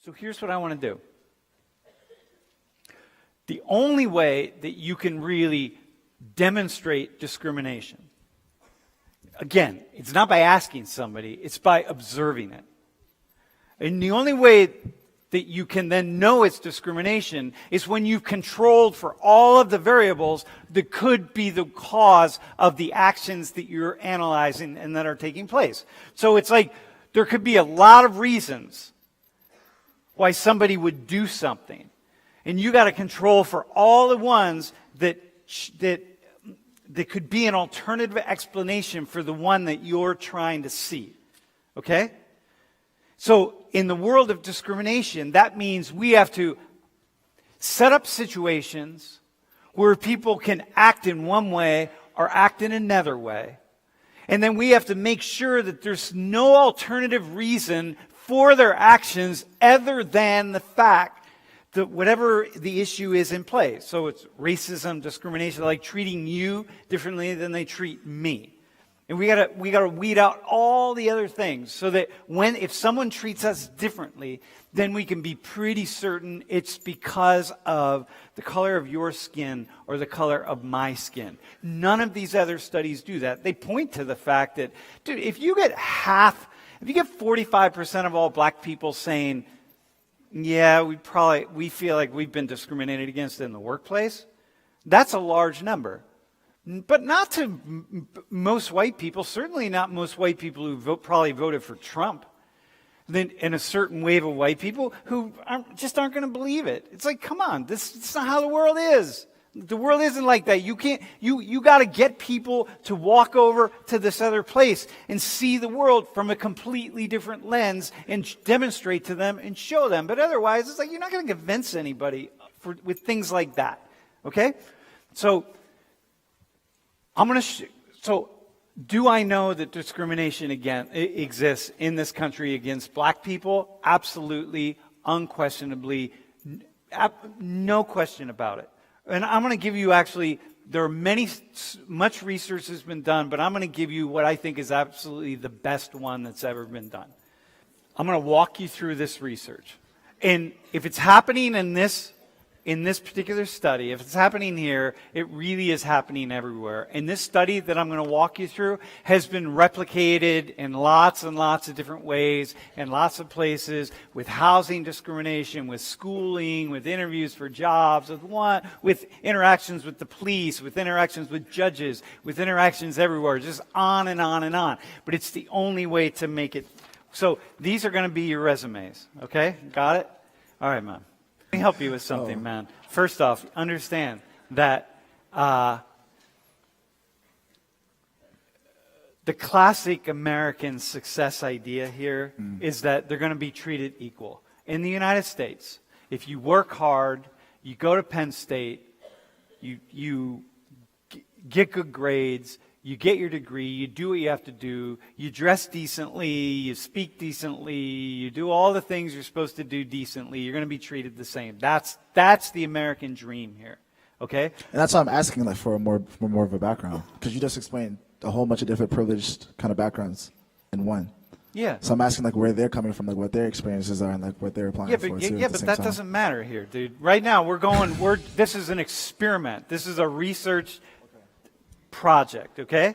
So here's what I want to do. The only way that you can really demonstrate discrimination, again, it's not by asking somebody, it's by observing it. And the only way that you can then know it's discrimination is when you've controlled for all of the variables that could be the cause of the actions that you're analyzing and that are taking place. So it's like there could be a lot of reasons why somebody would do something. And you got to control for all the ones that could be an alternative explanation for the one that you're trying to see. Okay? So in the world of discrimination, that means we have to set up situations where people can act in one way or act in another way. And then we have to make sure that there's no alternative reason for their actions other than the fact that whatever the issue is in place. So it's racism, discrimination, like treating you differently than they treat me. And we gotta weed out all the other things so that if someone treats us differently, then we can be pretty certain it's because of the color of your skin or the color of my skin. None of these other studies do that. They point to the fact that, dude, if you get 45% of all black people saying, yeah, we feel like we've been discriminated against in the workplace, that's a large number. But not to most white people, certainly not most white people who probably voted for Trump. Then in a certain wave of white people who aren't going to believe it. It's like, come on, this is not how the world is. The world isn't like that. You got to get people to walk over to this other place and see the world from a completely different lens and demonstrate to them and show them. But otherwise, it's like you're not going to convince anybody with things like that. Okay? So do I know that discrimination exists in this country against black people? Absolutely, unquestionably, no question about it. And I'm going to give you much research has been done, but I'm going to give you what I think is absolutely the best one that's ever been done. I'm going to walk you through this research. And if it's happening in this particular study, if it's happening here, it really is happening everywhere. And this study that I'm going to walk you through has been replicated in lots and lots of different ways, in lots of places, with housing discrimination, with schooling, with interviews for jobs, with interactions with the police, with interactions with judges, with interactions everywhere, just on and on and on. But it's the only way to make it. So these are going to be your resumes. Okay? Got it? All right, man. Let me help you with something, man. First off, understand that the classic American success idea here is that they're going to be treated equal. In the United States, if you work hard, you go to Penn State, you get good grades, you get your degree, you do what you have to do, you dress decently, you speak decently, you do all the things you're supposed to do decently, you're going to be treated the same. That's the American dream here, okay? And that's why I'm asking for more of a background, because you just explained a whole bunch of different privileged kind of backgrounds in one. Yeah. So I'm asking where they're coming from, what their experiences are, and what they're applying for. Yeah, but that doesn't matter here, dude. Right now this is an experiment. This is a research project, okay?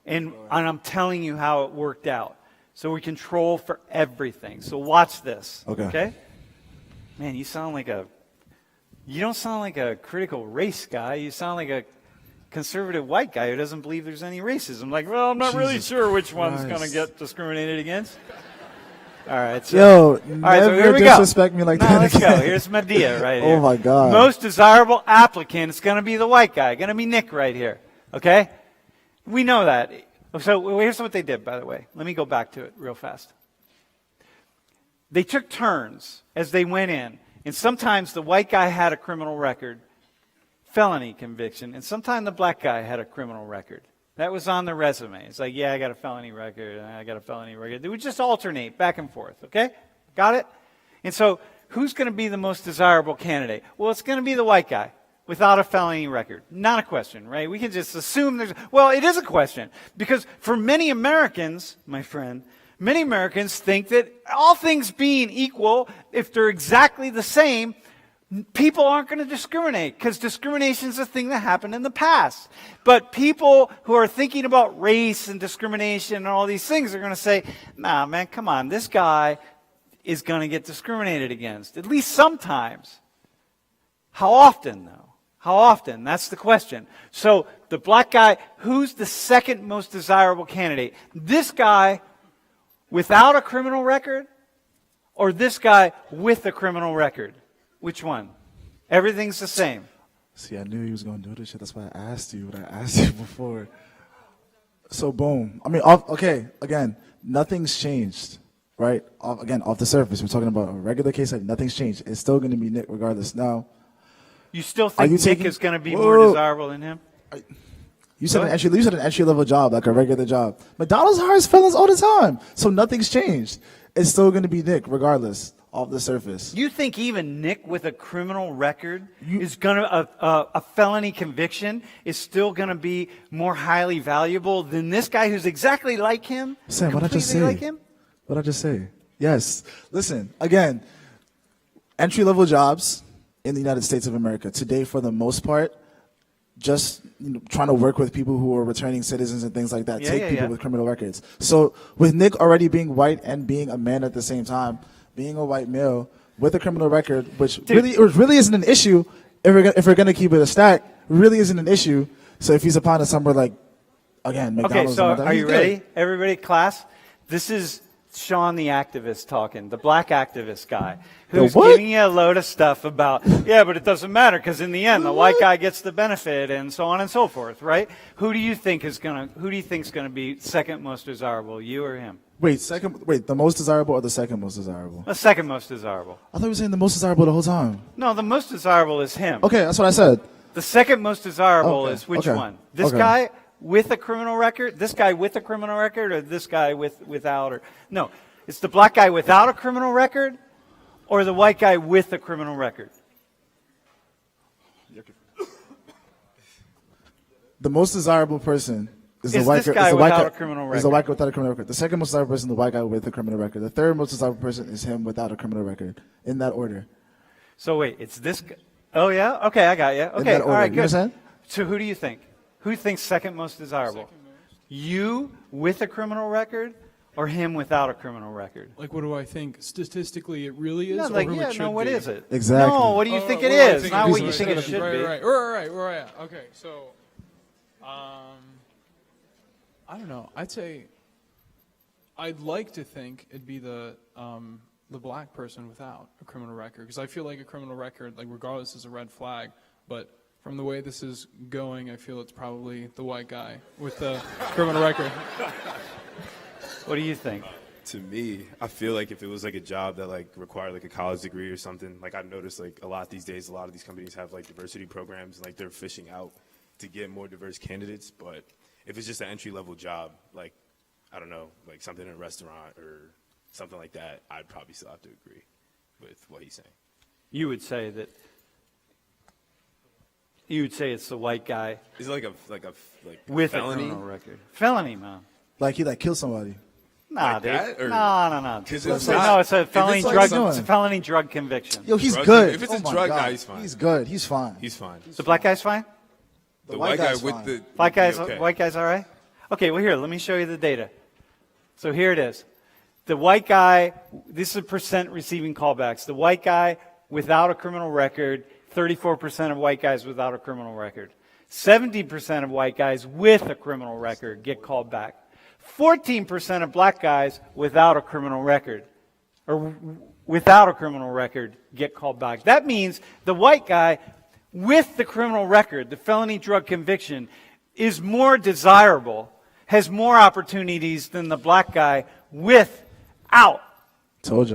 And I'm telling you how it worked out. So we control for everything. So watch this. Okay? Man, you don't sound like a critical race guy. You sound like a conservative white guy who doesn't believe there's any racism. Like, well, I'm not really sure which one's going to get discriminated against. All right. So, never disrespect me like that. Let's go. Here's Medea right here. Oh, my God. Most desirable applicant is going to be the white guy. Going to be Nick right here. Okay? We know that. So here's what they did, by the way. Let me go back to it real fast. They took turns as they went in. And sometimes the white guy had a criminal record, felony conviction. And sometimes the black guy had a criminal record. That was on the resume. It's like, yeah, I got a felony record. I got a felony record. They would just alternate back and forth. Okay? Got it? And so who's going to be the most desirable candidate? Well, it's going to be the white guy. Without a felony record. Not a question, right? We can just assume it is a question. Because for many Americans, my friend, Many Americans think that all things being equal, if they're exactly the same, people aren't going to discriminate because discrimination is a thing that happened in the past. But people who are thinking about race and discrimination and all these things are going to say, nah, man, come on, this guy is going to get discriminated against, at least sometimes. How often, though? How often? That's the question. So the black guy, who's the second most desirable candidate? This guy without a criminal record or this guy with a criminal record? Which one? Everything's the same. See, I knew he was going to do this shit. That's why I asked you what I asked you before. So, boom. I mean, okay, again, nothing's changed, right? Off the surface, we're talking about a regular case. Like, nothing's changed. It's still going to be Nick regardless. Now, you still think Nick is going to be more desirable than him? You said an entry-level job, like a regular job. McDonald's hires fellas all the time. So nothing's changed. It's still going to be Nick regardless. Off the surface. You think even Nick with a criminal record is going to, a felony conviction is still going to be more highly valuable than this guy who's exactly like him? Sam, what'd I just say? Like him? What'd I just say? Yes. Listen, again, entry-level jobs in the United States of America today, for the most part, just trying to work with people who are returning citizens and things like that, people with criminal records. So with Nick already being white and being a man at the same time, being a white male with a criminal record, which really isn't an issue if we're gonna keep it a stack, really isn't an issue. So if he's applying to somewhere like, again, McDonald's. Okay, so are you ready? Everybody, class? This is Sean the activist talking, the black activist guy, who's giving you a load of stuff about, yeah, but it doesn't matter because in the end, the white guy gets the benefit and so on and so forth, right? Who do you think is gonna be second most desirable, you or him? Wait, the most desirable or the second most desirable? The second most desirable. I thought you were saying the most desirable the whole time. No, the most desirable is him. Okay, that's what I said. The second most desirable is which one? This guy with a criminal record? This guy with a criminal record or this guy without? No, it's the black guy without a criminal record or the white guy with a criminal record? The most desirable person is the white guy without a criminal record. Is the white guy without a criminal record. The second most desirable person is the white guy with a criminal record. The third most desirable person is him without a criminal record. In that order. So wait, it's this guy. Oh yeah? Okay, I got you. Okay, all right, good. You understand? So who do you think? Who thinks second most desirable? You with a criminal record or him without a criminal record? Like, what do I think? Statistically, it really is? No, like, yeah, no, what is it? Exactly. No, what do you think it is? Not what you think it should be. Right. Okay, so, I don't know. I'd like to think it'd be the black person without a criminal record, because I feel like a criminal record, like regardless, is a red flag. But from the way this is going, I feel it's probably the white guy with the criminal record. What do you think? To me, I feel like if it was like a job that like required like a college degree or something, like I've noticed like a lot these days, a lot of these companies have like diversity programs, like they're fishing out to get more diverse candidates. But if it's just an entry-level job, like, I don't know, like something in a restaurant or something like that, I'd probably still have to agree with what he's saying. You would say it's the white guy. Is it like with felony? A criminal record? Felony, man. Like he killed somebody. Nah, like dude. That, or? No. It's a felony like drug. It's a felony drug conviction. Yo, he's good. If it's a drug, nah, he's fine. He's good. He's fine. He's fine. The black guy's fine? The white guy with the White guy's okay. White guy's all right? Okay, well here, let me show you the data. So here it is. The white guy, this is percent receiving callbacks. The white guy without a criminal record, 34% of white guys without a criminal record. 70% of white guys with a criminal record get called back. 14% of black guys without a criminal record, or without a criminal record, get called back. That means the white guy with the criminal record, the felony drug conviction, is more desirable, has more opportunities than the black guy without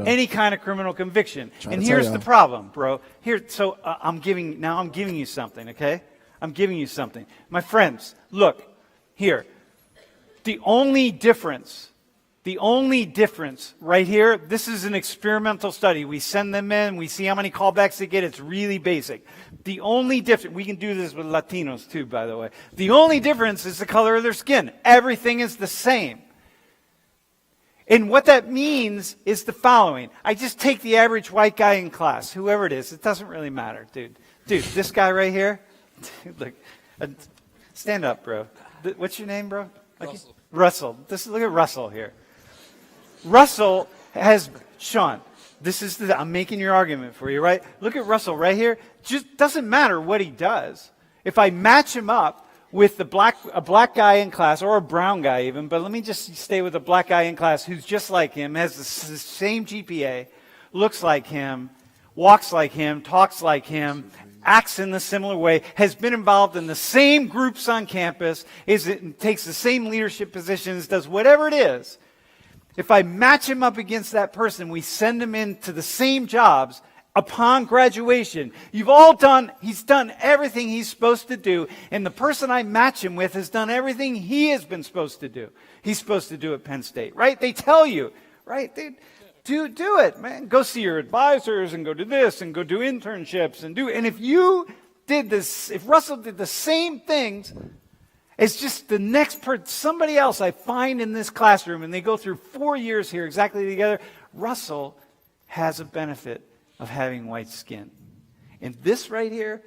any kind of criminal conviction. And here's the problem, bro. I'm giving you something, okay? I'm giving you something. My friends, look, here. The only difference right here, this is an experimental study. We send them in, we see how many callbacks they get. It's really basic. The only difference, we can do this with Latinos too, by the way. The only difference is the color of their skin. Everything is the same. And what that means is the following. I just take the average white guy in class, whoever it is. It doesn't really matter, dude. Dude, this guy right here. Look, stand up, bro. What's your name, bro? Russell. Russell. Look at Russell here. Russell has, Sean, I'm making your argument for you, right? Look at Russell right here. Just doesn't matter what he does. If I match him up with a black guy in class, or a brown guy even, but let me just stay with a black guy in class who's just like him, has the same GPA, looks like him, walks like him, talks like him, acts in a similar way, has been involved in the same groups on campus, takes the same leadership positions, does whatever it is. If I match him up against that person, we send him into the same jobs. Upon graduation, he's done everything he's supposed to do, and the person I match him with has done everything he has been supposed to do. He's supposed to do at Penn State, right? They tell you, right? Do it, man. Go see your advisors and go do this and go do internships and if Russell did the same things as just the next somebody else I find in this classroom, and they go through 4 years here exactly together, Russell has a benefit of having white skin. And this right here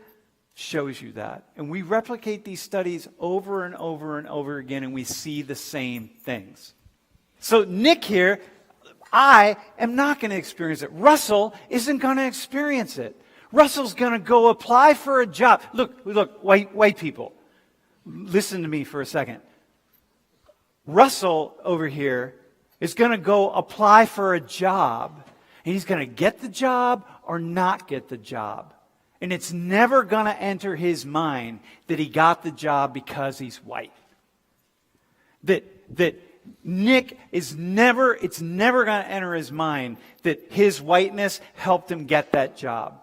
shows you that. And we replicate these studies over and over and over again, and we see the same things. So Nick here, I am not going to experience it. Russell isn't going to experience it. Russell's going to go apply for a job. Look, white people, listen to me for a second. Russell over here is going to go apply for a job. And he's going to get the job or not get the job. And it's never going to enter his mind that he got the job because he's white. That Nick it's never going to enter his mind that his whiteness helped him get that job.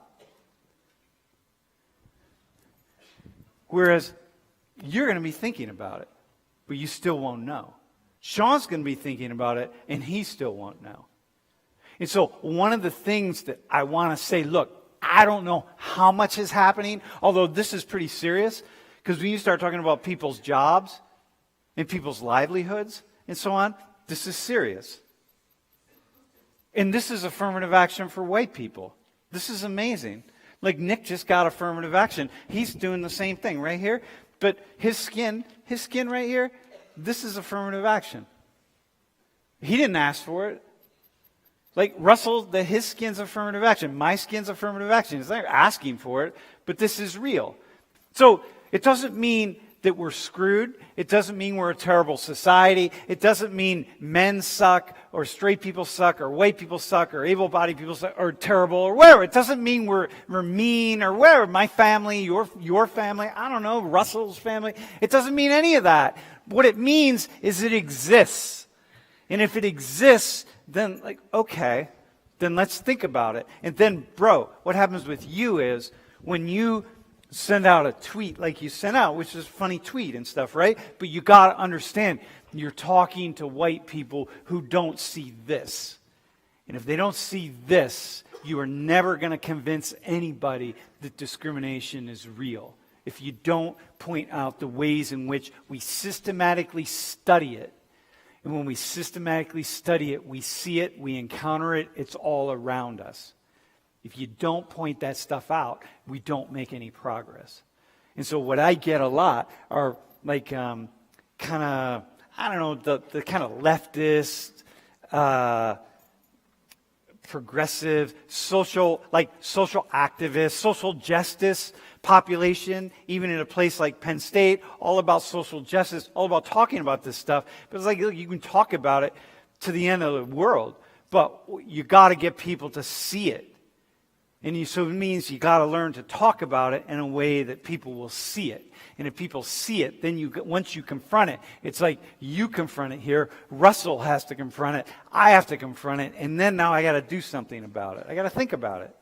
Whereas you're going to be thinking about it, but you still won't know. Sean's going to be thinking about it, and he still won't know. And so one of the things that I want to say, look, I don't know how much is happening, although this is pretty serious, because when you start talking about people's jobs and people's livelihoods and so on, this is serious. And this is affirmative action for white people. This is amazing. Like Nick just got affirmative action. He's doing the same thing right here, but his skin right here, this is affirmative action. He didn't ask for it. Like Russell, his skin's affirmative action. My skin's affirmative action. He's not asking for it, but this is real. So it doesn't mean that we're screwed. It doesn't mean we're a terrible society. It doesn't mean men suck or straight people suck or white people suck or able-bodied people suck or terrible or whatever. It doesn't mean we're mean or whatever. My family, your family, I don't know, Russell's family. It doesn't mean any of that. What it means is it exists. And if it exists, then okay, then let's think about it. And then, bro, what happens with you is when you send out a tweet like you sent out, which is a funny tweet and stuff, right? But you got to understand, you're talking to white people who don't see this. And if they don't see this, you are never going to convince anybody that discrimination is real. If you don't point out the ways in which we systematically study it. And when we systematically study it, we see it, we encounter it, it's all around us. If you don't point that stuff out, we don't make any progress. And so what I get a lot are kind of, I don't know, the kind of leftist, progressive, social activists, social justice population, even in a place like Penn State, all about social justice, all about talking about this stuff. But it's like, look, you can talk about it to the end of the world, but you got to get people to see it. And so it means you got to learn to talk about it in a way that people will see it. And if people see it, then once you confront it, it's like you confront it here, Russell has to confront it, I have to confront it, and then now I got to do something about it. I got to think about it.